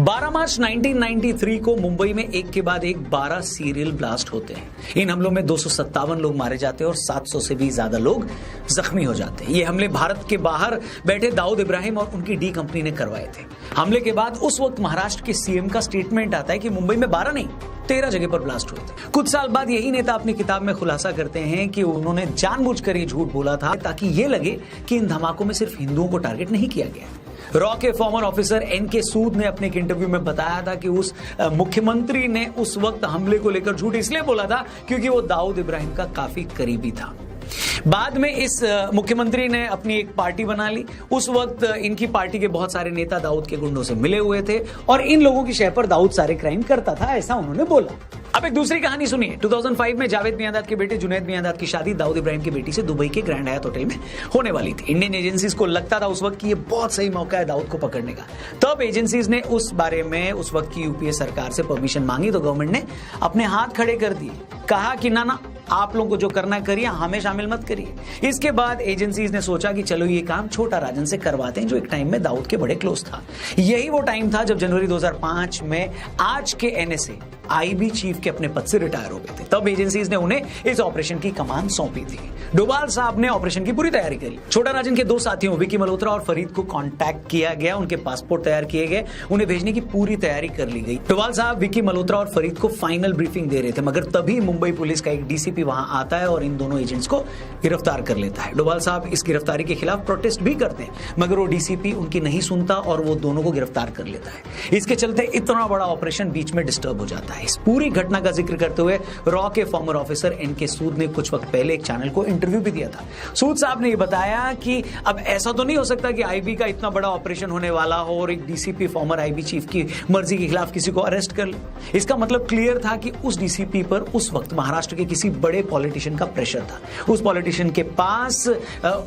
12 मार्च 1993 को मुंबई में एक के बाद एक 12 सीरियल ब्लास्ट होते हैं। इन हमलों में 257 लोग मारे जाते हैं और 700 से भी ज्यादा लोग जख्मी हो जाते हैं। ये हमले भारत के बाहर बैठे दाऊद इब्राहिम और उनकी डी कंपनी ने करवाए थे। हमले के बाद उस वक्त महाराष्ट्र के सीएम का स्टेटमेंट आता है कि मुंबई में 12 नहीं 13 जगह पर ब्लास्ट हुए थे। कुछ साल बाद यही नेता अपनी किताब में खुलासा करते हैं कि उन्होंने जानबूझकर ये झूठ बोला था ताकि ये लगे कि इन धमाकों में सिर्फ हिंदुओं को टारगेट नहीं किया गया। रॉ के फॉर्मर ऑफिसर एनके सूद ने अपने एक इंटरव्यू में बताया था कि उस मुख्यमंत्री ने उस वक्त हमले को लेकर झूठ इसलिए बोला था क्योंकि वो दाऊद इब्राहिम का काफी करीबी था। बाद में इस मुख्यमंत्री ने अपनी एक पार्टी बना ली। उस वक्त इनकी पार्टी के बहुत सारे नेता दाऊद के गुंडों से मिले हुए थे और इन लोगों की शय पर दाऊद सारे क्राइम करता था, ऐसा उन्होंने बोला। अब एक दूसरी कहानी सुनिए। 2005 में जावेद मियांदाद के बेटे जुनैद मियांदाद की शादी दाऊद इब्राहिम की बेटी से दुबई के ग्रैंड हयात होटल में होने वाली थी। इंडियन एजेंसीज को लगता था उस वक्त कि ये बहुत सही मौका है दाऊद को पकड़ने का। तब एजेंसीज ने उस बारे में उस वक्त की यूपीए सरकार से परमिशन मांगी तो गवर्नमेंट ने अपने हाथ खड़े कर दिए, कहा कि ना आप लोगों को जो करना है करिए, हमें शामिल मत करिए। इसके बाद एजेंसीज ने सोचा कि चलो ये काम छोटा राजन से करवाते हैं जो एक टाइम में दाऊद के बड़े क्लोज था। यही वो टाइम था जब जनवरी 2005 में आज के एनएसए आईबी चीफ के अपने पद से रिटायर हो गए थे। तब एजेंसीज ने उन्हें इस ऑपरेशन की कमान सौंपी थी। डोभाल साहब ने ऑपरेशन की पूरी तैयारी करी। छोटा राजन के दो साथियों विकी मल्होत्रा और फरीद को कांटेक्ट किया गया, उनके पासपोर्ट तैयार किए गए, उन्हें भेजने की पूरी तैयारी कर ली गई। डोभाल साहब विकी मल्होत्रा और फरीद को फाइनल ब्रीफिंग दे रहे थे, मगर तभी मुंबई पुलिस का एक डीसीपी वहां आता है और इन दोनों एजेंट्स को गिरफ्तार कर लेता है। डोभाल साहब इस गिरफ्तारी के खिलाफ प्रोटेस्ट भी करते हैं, मगर वो डीसीपी उनकी नहीं सुनता और वो दोनों को गिरफ्तार कर लेता है। इसके चलते इतना बड़ा ऑपरेशन बीच में डिस्टर्ब हो जाता है। इस पूरी घटना का जिक्र करते हुए रॉ के फॉर्मर ऑफिसर एनके सूद ने कुछ वक्त पहले एक चैनल को इंटरव्यू भी दिया था। सूद साहब ने यह बताया कि अब ऐसा तो नहीं हो सकता कि आईबी का इतना बड़ा ऑपरेशन होने वाला हो और एक डीसीपी फॉर्मर आईबी चीफ की मर्जी के खिलाफ किसी को अरेस्ट कर ले। इसका मतलब क्लियर था कि उस डीसीपी पर उस वक्त महाराष्ट्र के किसी बड़े पॉलिटिशियन का प्रेशर था। उस पॉलिटिशियन के पास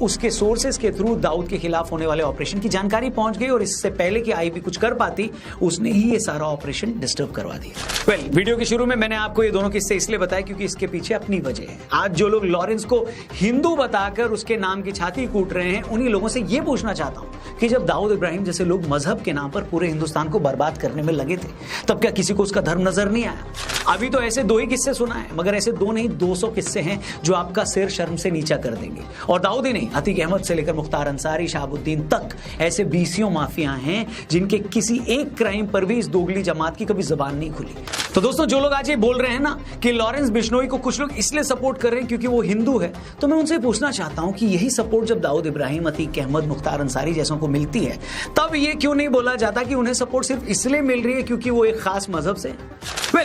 उसके सोर्सेस के थ्रू दाऊद के खिलाफ होने वाले ऑपरेशन की जानकारी पहुंच गई और इससे पहले कि आईबी कुछ कर पाती उसने ही ये सारा ऑपरेशन डिस्टर्ब करवा दिया। वीडियो के शुरू में मैंने आपको ये दोनों किस्से इसलिए बताया क्योंकि इसके पीछे अपनी वजह है। आज जो लोग लॉरेंस को हिंदू बताकर उसके नाम की छाती कूट रहे हैं उन्हीं लोगों से ये पूछना चाहता हूं कि जब दाऊद इब्राहिम जैसे लोग मजहब के नाम पर पूरे हिंदुस्तान को बर्बाद करने में लगे थे तब क्या किसी को उसका धर्म नजर नहीं आया? अभी तो ऐसे दो ही किस्से सुना है, मगर ऐसे दो नहीं 200 किस्से हैं जो आपका सिर शर्म से नीचा कर देंगे। और दाऊद ही नहीं, अतीक अहमद से लेकर मुख्तार अंसारी, शहाबुद्दीन तक ऐसे बीसियों माफिया हैं जिनके किसी एक क्राइम पर भी इस दोगली जमात की कभी जुबान नहीं खुली। तो दोस्तों जो लोग आज ये बोल रहे हैं ना कि लॉरेंस बिश्नोई को कुछ लोग इसलिए सपोर्ट कर रहे हैं क्योंकि वो हिंदू है, तो मैं उनसे पूछना चाहता हूं कि यही सपोर्ट जब दाऊद इब्राहिम, अतीक अहमद, मुख्तार अंसारी जैसों को मिलती है तब ये क्यों नहीं बोला जाता कि उन्हें सपोर्ट सिर्फ इसलिए मिल रही है क्योंकि वो एक खास मजहब से?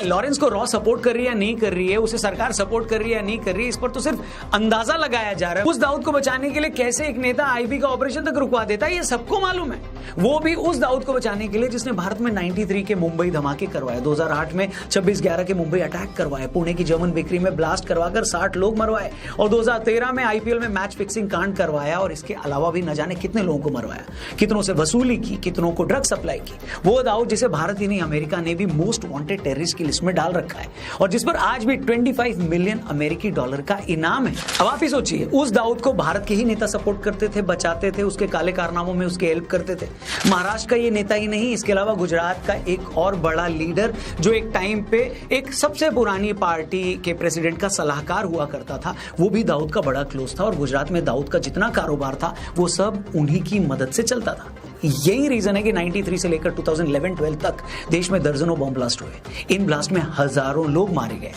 लॉरेंस को रॉ सपोर्ट कर रही है या नहीं कर रही है, उसे सरकार सपोर्ट कर रही है या नहीं कर रही है, इस पर तो सिर्फ अंदाजा लगाया जा रहा है। उस दाऊद को बचाने के लिए कैसे एक नेता आईबी का ऑपरेशन तक रुकवा देता है ये सबको मालूम है। वो भी उस दाऊद को बचाने के लिए जिसने भारत में 93 के मुंबई धमाके करवाए, 2008 में 26/11 के मुंबई अटैक करवाए, पुणे की जर्मन बेकरी में ब्लास्ट करवाकर 60 लोग मरवाए और 2013 में आईपीएल में मैच फिक्सिंग कांड करवाया और इसके अलावा भी न जाने कितने लोगों को मरवाया, कितनों से वसूली की, कितनों को ड्रग सप्लाई की। वो दाऊद जिसे भारत ही नहीं अमेरिका ने भी मोस्ट वांटेड टेररिस्ट की लिस्ट में डाल रखा है और जिस पर आज भी $25 मिलियन अमेरिकी डॉलर का इनाम है। अब आप ही सोचिए, उस दाऊद को भारत के ही नेता सपोर्ट करते थे, बचाते थे, उसके काले कारनामों में उसके हेल्प करते थे। महाराष्ट्र का ये नेता ही नहीं, इसके अलावा गुजरात का एक और बड़ा लीडर जो एक टाइम पे एक सबसे पुरानी पार्टी के प्रेसिडेंट का सलाहकार हुआ करता था, वो भी दाऊद का बड़ा क्लोज था और गुजरात में दाऊद का जितना कारोबार था वो सब उन्हीं की मदद से चलता था। यही रीजन है कि 93 से लेकर 2011-12 तक देश में दर्जनों बम ब्लास्ट हुए। इन ब्लास्ट में हजारों लोग मारे गए।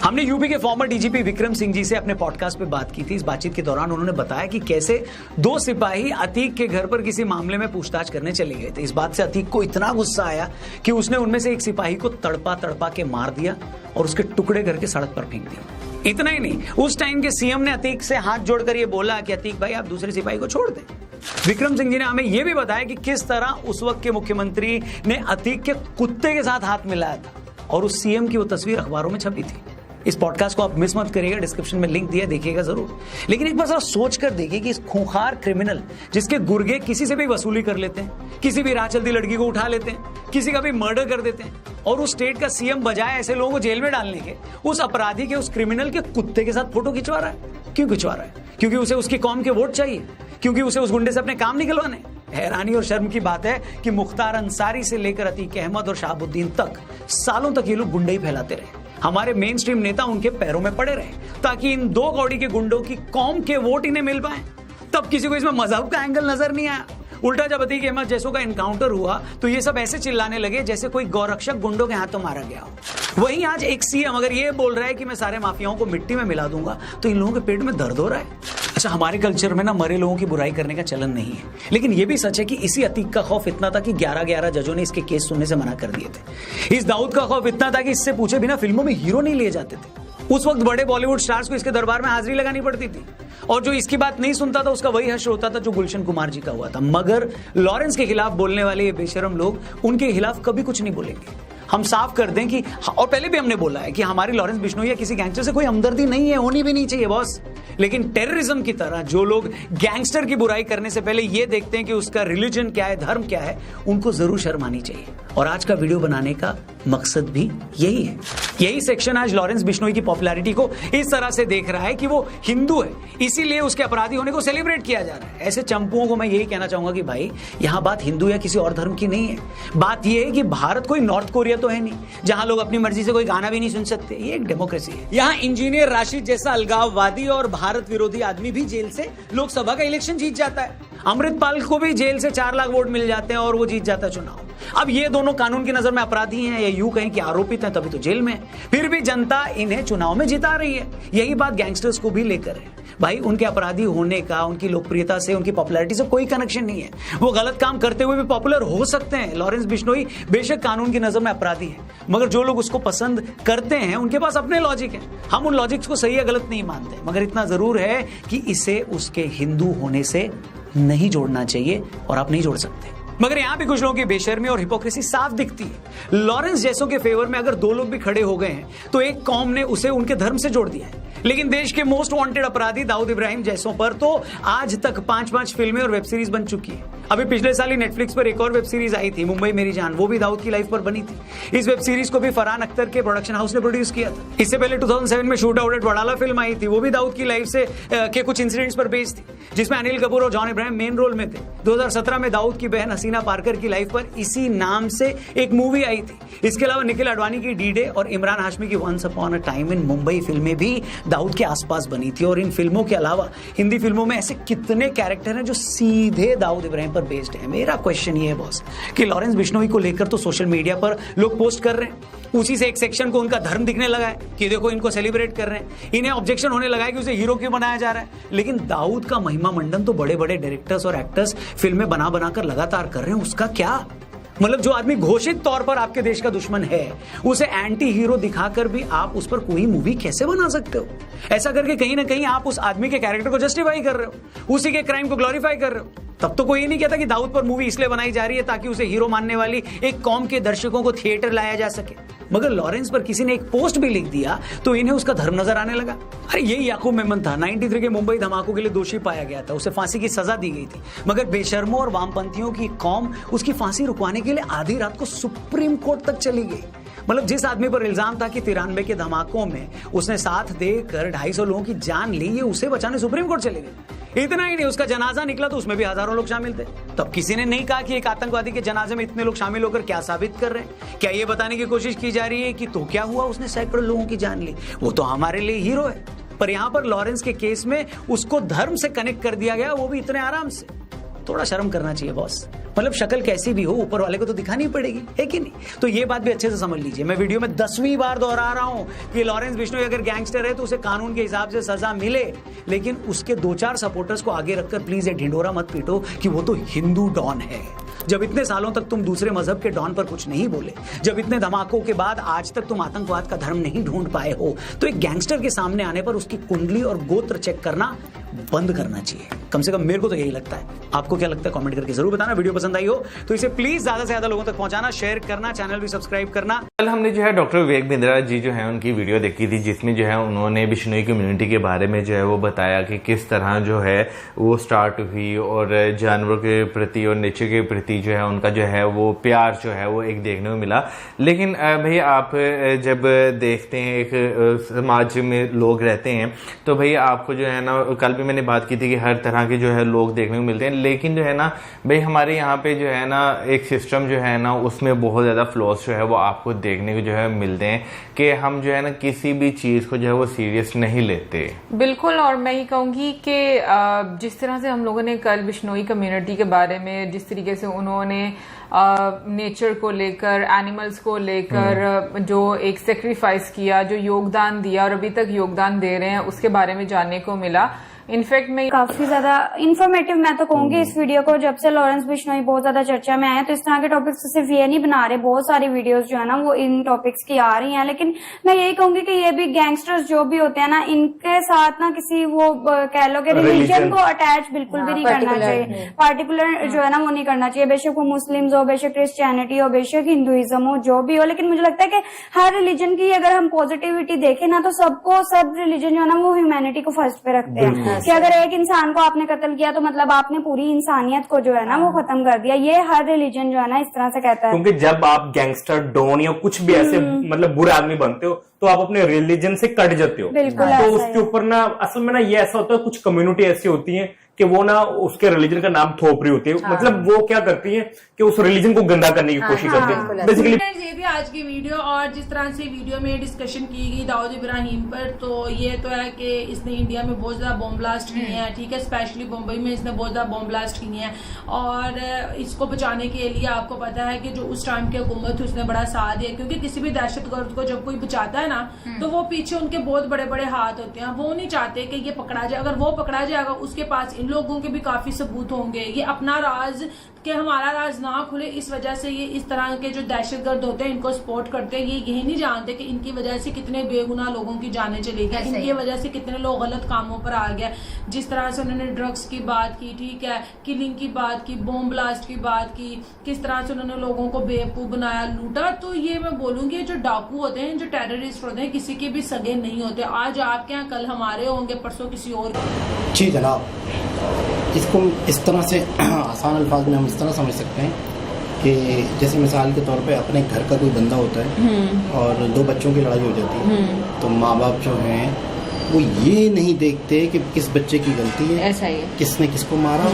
हमने यूपी के फॉर्मर डीजीपी विक्रम सिंह जी से अपने पॉडकास्ट पे बात की थी। इस बातचीत के दौरान उन्होंने बताया कि कैसे दो सिपाही अतीक के घर पर किसी मामले में पूछताछ करने चले गए थे। इस बात से अतीक को इतना गुस्सा आया कि उसने उनमें से एक सिपाही को तड़पा के मार दिया और उसके टुकड़े करके सड़क पर फेंक दिया। इतना ही नहीं, उस टाइम के सीएम ने अतीक से हाथ जोड़कर यह बोला कि अतीक भाई आप दूसरे सिपाही को छोड़ दें। विक्रम सिंह जी ने हमें यह भी बताया कि किस तरह उस वक्त के मुख्यमंत्री ने अतीक के कुत्ते के साथ हाथ मिलाया था और उस सीएम की वो तस्वीर अखबारों में छपी थी। इस पॉडकास्ट को आप मिस मत करिएगा, डिस्क्रिप्शन में लिंक दिया, देखिएगा जरूर। लेकिन एक बार जरा सोच कर देखिए कि इस खूंखार क्रिमिनल जिसके गुर्गे किसी से भी वसूली कर लेते हैं, किसी भी राह चलती लड़की को उठा लेते हैं, किसी का भी मर्डर कर देते हैं और उस स्टेट का सीएम बजाय ऐसे लोगों को जेल में डालने के उस अपराधी के, उस क्रिमिनल के कुत्ते के साथ फोटो खिंचवा रहा है। क्यों खिंचवा रहा है? क्योंकि उसे उसकी कौम के वोट चाहिए, क्योंकि उसे उस गुंडे से अपने काम निकलवाने। हैरानी और शर्म की बात है कि मुख्तार अंसारी से लेकर अतीक अहमद और शहाबुद्दीन तक सालों तक ये लोग गुंडे ही फैलाते रहे। हमारे मेन स्ट्रीम नेता उनके पैरों में पड़े रहे ताकि इन दो कौड़ी के गुंडों की कौम के वोट इन्हें मिल पाए। तब किसी को इसमें मजहब का एंगल नजर नहीं आया। उल्टा जब अतीक अहमद जैसों का इनकाउंटर हुआ तो ये सब ऐसे चिल्लाने लगे जैसे कोई गौरक्षक गुंडों के हाथों मारा गया हो। वहीं आज एक सीएम अगर ये बोल रहा है कि मैं सारे माफियाओं को मिट्टी में मिला दूंगा तो इन लोगों के पेट में दर्द हो रहा है। अच्छा, हमारे कल्चर में ना मरे लोगों की बुराई करने का चलन नहीं है, लेकिन ये भी सच है कि इसी अतीक का खौफ इतना था कि 11 जजों ने इसके केस सुनने से मना कर दिए थे। इस दाऊद का खौफ इतना था कि इससे पूछे बिना फिल्मों में हीरो नहीं लिए जाते थे। उस वक्त बड़े बॉलीवुड स्टार्स को इसके दरबार में हाजिरी लगानी पड़ती थी और जो इसकी बात नहीं सुनता था उसका वही हश्र होता था जो गुलशन कुमार जी का हुआ था। मगर लॉरेंस के खिलाफ बोलने वाले ये बेशरम लोग उनके खिलाफ कभी कुछ नहीं बोलेंगे। हम साफ कर दें कि, और पहले भी हमने बोला है कि हमारी लॉरेंस बिश्नोई या किसी गैंगस्टर से कोई हमदर्दी नहीं है, होनी भी नहीं चाहिए बॉस। लेकिन टेररिज्म की तरह जो लोग गैंगस्टर की बुराई करने से पहले ये देखते हैं कि उसका रिलीजन क्या है, धर्म क्या है, उनको जरूर शर्म आनी चाहिए। और आज का वीडियो बनाने का मकसद भी यही है। यही सेक्शन आज लॉरेंस बिश्नोई की पॉपुलैरिटी को इस तरह से देख रहा है कि वो हिंदू है, इसीलिए उसके अपराधी होने को सेलिब्रेट किया जा रहा है। ऐसे चंपुओं को मैं यही कहना चाहूंगा कि भाई यहां बात हिंदू या किसी और धर्म की नहीं है। बात यह है कि भारत कोई नॉर्थ कोरिया तो है नहीं जहां लोग अपनी मर्जी से कोई गाना भी नहीं सुन सकते। ये एक डेमोक्रेसी है। यहाँ इंजीनियर राशिद जैसा अलगाववादी और भारत विरोधी आदमी भी जेल से लोकसभा का इलेक्शन जीत जाता है। अमृतपाल को भी जेल से 4 लाख वोट मिल जाते हैं और वो जीत जाता है चुनाव। अब ये दोनों कानून की नजर में अपराधी हैं या यूं कहें कि आरोपित हैं, तभी तो जेल में। फिर भी जनता इन्हें चुनाव में जिता रही है। यही बात गैंगस्टर्स को भी लेकर है। भाई उनके अपराधी होने का उनकी लोकप्रियता से, उनकी पॉपुलैरिटी से कोई कनेक्शन नहीं है। वो गलत काम करते हुए भी पॉपुलर हो सकते हैं। लॉरेंस बिश्नोई बेशक कानून की नजर में अपराधी है, मगर जो लोग उसको पसंद करते हैं उनके पास अपने लॉजिक है। हम उन लॉजिक्स को सही या गलत नहीं मानते, मगर इतना जरूर है कि इसे उसके हिंदू होने से नहीं जोड़ना चाहिए और आप नहीं जोड़ सकते। मगर यहां भी कुछ लोगों की बेशर्मी और हिपोक्रेसी साफ दिखती है। लॉरेंस जैसों के फेवर में अगर 2 लोग भी खड़े हो गए हैं तो एक कौम ने उसे उनके धर्म से जोड़ दिया है। लेकिन देश के मोस्ट वांटेड अपराधी दाऊद इब्राहिम जैसों पर तो आज तक 5 फिल्में और वेब सीरीज बन चुकी है। अभी पिछले साल ही नेटफ्लिक्स पर एक और वेब सीरीज आई थी, मुंबई मेरी जान, वो भी दाऊद की लाइफ पर बनी थी। इस वेब सीरीज को भी फरहान अख्तर के प्रोडक्शन हाउस ने प्रोड्यूस किया था। इससे पहले 2007 में shoot out at Wadala film आई थी, वो भी दाऊद की लाइफ से के कुछ इंसिडेंट्स पर बेस्ड थी, जिसमें अनिल कपूर और जॉन इब्राहिम मेन रोल में थे। 2017 में दाऊद की बहन हसीना पारकर की लाइफ पर इसी नाम से एक मूवी आई थी। इसके अलावा निखिल आडवाणी की डी-डे और इमरान हाशमी की once upon a time in Mumbai फिल्में भी दाऊद के आसपास बनी थी। और इन फिल्मों के अलावा हिंदी फिल्मों में ऐसे कितने कैरेक्टर हैं जो सीधे दाऊद इब्राहिम पर बेस्ड है। मेरा क्वेश्चन ये है बॉस कि लॉरेंस बिश्नोई को लेकर तो सोशल मीडिया पर लोग पोस्ट कर रहे हैं, उसी से एक सेक्शन को उनका धर्म दिखने लगा है कि देखो इनको सेलिब्रेट कर रहे हैं, इन्हें ऑब्जेक्शन होने लगा है कि उसे हीरो क्यों बनाया जा रहा है। लेकिन दाऊद का महिमा मंडन तो बड़े बड़े डायरेक्टर्स और एक्टर्स फिल्में बना बनाकर लगातार कर रहे हैं। उसका क्या मतलब, जो आदमी घोषित तौर पर आपके देश का दुश्मन है उसे एंटी हीरो दिखाकर भी आप उस पर कोई मूवी कैसे बना सकते हो? ऐसा करके कहीं ना कहीं आप उस आदमी के कैरेक्टर को जस्टिफाई कर रहे हो, उसी के क्राइम को ग्लोरीफाई कर रहे हो। तब तो कोई ये नहीं कहता कि दाऊद पर मूवी इसलिए बनाई जा रही है ताकि उसे हीरो मानने वाली एक कौम के दर्शकों को थिएटर लाया जा सके। मगर लॉरेंस पर किसी ने एक पोस्ट भी लिख दिया तो इन्हें उसका धर्म नजर आने लगा। अरे यही याकूब मेमन था, 93 के मुंबई धमाकों के लिए दोषी पाया गया था, उसे फांसी की सजा दी गई थी। मगर बेशर्मों और वामपंथियों की कौम उसकी फांसी रुकवाने के लिए आधी रात को सुप्रीम कोर्ट तक चली गई। मतलब जिस आदमी पर इल्जाम था कि 93 के धमाकों में उसने साथ देकर 250 लोगों की जान ली, ये उसे बचाने सुप्रीम कोर्ट चले गए। इतना ही नहीं, उसका जनाजा निकला तो उसमें भी हजारों लोग शामिल थे। तब किसी ने नहीं कहा कि एक आतंकवादी के जनाजे में इतने लोग शामिल होकर क्या साबित कर रहे हैं। क्या ये बताने की कोशिश की जा रही है कि तो क्या हुआ, उसने सैकड़ों लोगों की जान ली, वो तो हमारे लिए हीरो है। पर यहां पर लॉरेंस के केस में उसको धर्म से कनेक्ट कर दिया गया, वो भी इतने आराम से। थोड़ा शर्म करना चाहिए बॉस। मतलब शक्ल कैसी भी हो ऊपर वाले को तो दिखानी पड़ेगी, है कि नहीं? तो ये बात भी अच्छे से समझ लीजिए। मैं वीडियो में 10वीं बार दोहरा रहा हूं कि लॉरेंस बिश्नोई अगर गैंगस्टर है तो उसे कानून के हिसाब से सजा मिले, लेकिन उसके 2-4 सपोर्टर्स को आगे रखकर प्लीज ये ढिंडोरा मत पीटो कि वो तो हिंदू डॉन है। जब इतने सालों तक तुम दूसरे मजहब के डॉन पर कुछ नहीं बोले, जब इतने धमाकों के बाद आज तक तुम आतंकवाद का धर्म नहीं ढूंढ पाए हो, तो एक गैंगस्टर के सामने आने पर उसकी कुंडली और गोत्र चेक करना बंद करना चाहिए। कम से कम मेरे को तो यही लगता है। आपको क्या लगता है कमेंट करके जरूर बताना। वीडियो पसंद आई हो तो इसे प्लीज ज्यादा से ज्यादा लोगों तक पहुंचाना, शेयर करना, चैनल भी सब्सक्राइब करना। कल हमने जो है डॉक्टर विवेक बिंद्रा जी जो है उनकी वीडियो देखी थी, जिसमें जो है उन्होंने बिश्नोई कम्युनिटी के बारे में जो है वो बताया कि किस तरह जो है वो स्टार्ट हुई और जानवरों के प्रति और नेचर के प्रति जो है उनका जो है वो प्यार जो है वो एक देखने को मिला। लेकिन भाई आप जब देखते हैं एक समाज में लोग रहते हैं तो भाई आपको जो है ना, कल भी मैंने बात की थी कि हर तरह के जो है लोग देखने को मिलते हैं, लेकिन जो है ना भाई हमारे यहाँ पे जो है ना एक सिस्टम जो है ना उसमें बहुत ज़्यादा फ्लॉस जो है वो आपको देखने को जो है मिलते हैं कि हम जो है ना किसी भी चीज़ को जो है वो सीरियस नहीं लेते। बिल्कुल, और मैं ये कहूँगी कि जिस तरह से हम लोगों ने कल बिश्नोई कम्युनिटी के बारे में जिस तरीके से उन्होंने नेचर को लेकर, एनिमल्स को लेकर जो एक सेक्रीफाइस किया, जो योगदान दिया और अभी तक योगदान दे रहे हैं, उसके बारे में जानने को मिला। इनफैक्ट मैं काफी ज्यादा इन्फॉर्मेटिव मैं तो कहूंगी इस वीडियो को। जब से लॉरेंस बिश्नोई बहुत ज्यादा चर्चा में आए तो इस तरह के टॉपिक्स सिर्फ ये नहीं बना रहे, बहुत सारी वीडियोस जो है ना वो इन टॉपिक्स की आ रही हैं। लेकिन मैं यही कहूंगी कि ये भी गैंगस्टर्स जो भी होते हैं ना, इनके साथ ना किसी वो कह लो कि रिलीजन को अटैच बिल्कुल भी नहीं करना चाहिए, पार्टिकुलर जो है ना वो नहीं करना चाहिए। बेशक वो मुस्लिम हो, बेशक क्रिश्चियनिटी हो, बेशक हिंदुइज्म हो, जो भी हो। लेकिन मुझे लगता है कि हर रिलीजन की अगर हम पॉजिटिविटी देखें ना तो सबको, सब रिलीजन जो है ना वो ह्यूमैनिटी को फर्स्ट पे रखते हैं कि अगर एक इंसान को आपने कत्ल किया तो मतलब आपने पूरी इंसानियत को जो है ना वो खत्म कर दिया। ये हर रिलीजन जो है ना इस तरह से कहता है। क्योंकि जब आप गैंगस्टर, डॉन या कुछ भी ऐसे मतलब बुरे आदमी बनते हो तो आप अपने रिलीजन से कट जाते हो। तो उसके ऊपर ना असल में ना ये ऐसा होता है, कुछ कम्युनिटी ऐसी होती है कि वो ना उसके रिलीजन का नाम थोप रही होती है। मतलब वो क्या करती है कि उस रिलीजन को गंदा करने की कोशिश करती है बेसिकली। ये थी आज की वीडियो, और जिस तरह से वीडियो में डिस्कशन की गई दाऊद इब्राहिम पर, तो ये तो है कि इसने इंडिया में बहुत ज्यादा बॉम्ब ब्लास्ट किए हैं, ठीक है, स्पेशली मुंबई में इसने बहुत ज्यादा बॉम्ब ब्लास्ट किए हैं। और इसको बचाने के लिए आपको पता है कि जो उस टाइम की हुकूमत थी उसने बड़ा साथ दिया, क्योंकि किसी भी दहशतगर्द को जब कोई बचाता है ना तो वो पीछे उनके बहुत बड़े बड़े हाथ होते हैं। वो नहीं चाहते कि ये पकड़ा जाए। अगर वो पकड़ा जाएगा उसके पास इन लोगों के भी काफी सबूत होंगे। ये अपना राज कि हमारा राज ना खुले, इस वजह से ये इस तरह के जो दहशतगर्द होते हैं इनको सपोर्ट करते हैं। ये यही नहीं जानते कि इनकी वजह से कितने बेगुनाह लोगों की जानें चली गई, इनकी वजह से कितने लोग गलत कामों पर आ गए। जिस तरह से उन्होंने ड्रग्स की बात की, ठीक है, किलिंग की बात की, बॉम्ब ब्लास्ट की बात की, किस तरह से उन्होंने लोगों को बेवकूफ बनाया, लूटा। तो ये मैं बोलूंगी जो डाकू होते हैं, जो टेररिस्ट होते हैं, किसी के भी सगे नहीं होते। आज आपके यहाँ, कल हमारे होंगे, परसों किसी और। जी जनाब, इसको इस तरह से आसान अल्फाज में हम इस तरह समझ सकते हैं कि जैसे मिसाल के तौर पे अपने घर का कोई बंदा होता है और दो बच्चों की लड़ाई हो जाती है, तो माँ बाप जो हैं वो ये नहीं देखते कि किस बच्चे की गलती है, ऐसा ही है, किसने किसको मारा,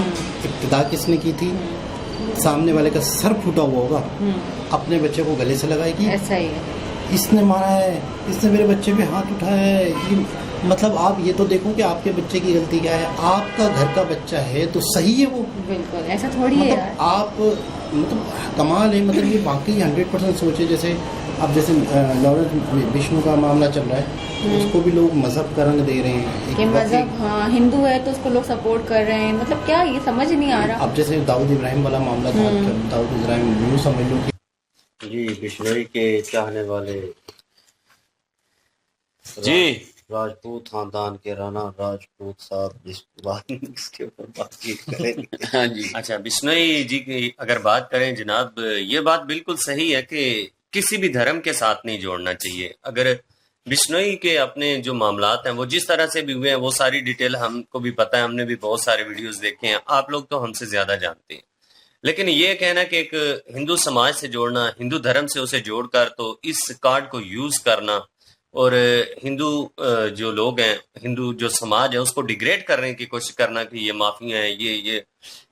इब्तिदा किसने की थी। सामने वाले का सर फूटा हुआ होगा, अपने बच्चे को गले से लगाएगी, ऐसा ही है, इसने मारा है, इसने मेरे बच्चे पे हाथ उठाया है। ये मतलब आप ये तो देखो कि आपके बच्चे की गलती क्या है। आपका घर का बच्चा है तो सही है वो, बिल्कुल ऐसा थोड़ी है यार। आप मतलब कमाल है, मतलब ये वाकई 100% सोचे। जैसे अब जैसे लॉरेंस बिश्नोई का मामला चल रहा है, उसको भी लोग मजहब का रंग दे रहे हैं कि मजहब, हाँ, हिंदू है तो उसको लोग सपोर्ट कर रहे हैं। मतलब क्या, ये समझ नहीं आ रहा। अब जैसे दाऊद इब्राहिम वाला मामला था, दाऊद इब्राहिम यूँ समझ लो कि जी बिश्नोई के चाहने वाले जी राजपूत खानदान के राणा राजपूत साहब इसके ऊपर बातचीत करेंगे। हाँ जी, अच्छा, बिश्नोई जी की अगर बात करें जनाब, ये बात बिल्कुल सही है कि किसी भी धर्म के साथ नहीं जोड़ना चाहिए। अगर बिश्नोई के अपने जो मामलात हैं वो जिस तरह से भी हुए हैं, वो सारी डिटेल हमको भी पता है, हमने भी बहुत सारे वीडियोस देखे हैं, आप लोग तो हमसे ज्यादा जानते हैं। लेकिन ये कहना कि एक हिंदू समाज से जोड़ना, हिंदू धर्म से उसे जोड़कर तो इस कार्ड को यूज करना और हिंदू जो लोग हैं, हिंदू जो समाज है, उसको डिग्रेड करने की कोशिश करना कि ये माफिया हैं, ये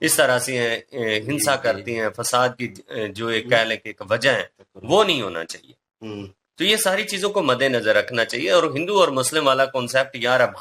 इस तरह से हैं, हिंसा करती हैं, फसाद की जो एक कह लें कि एक वजह है, वो नहीं होना चाहिए। तो ये सारी चीजों को मद्देनजर रखना चाहिए। और हिंदू और मुस्लिम वाला कॉन्सेप्ट यार अब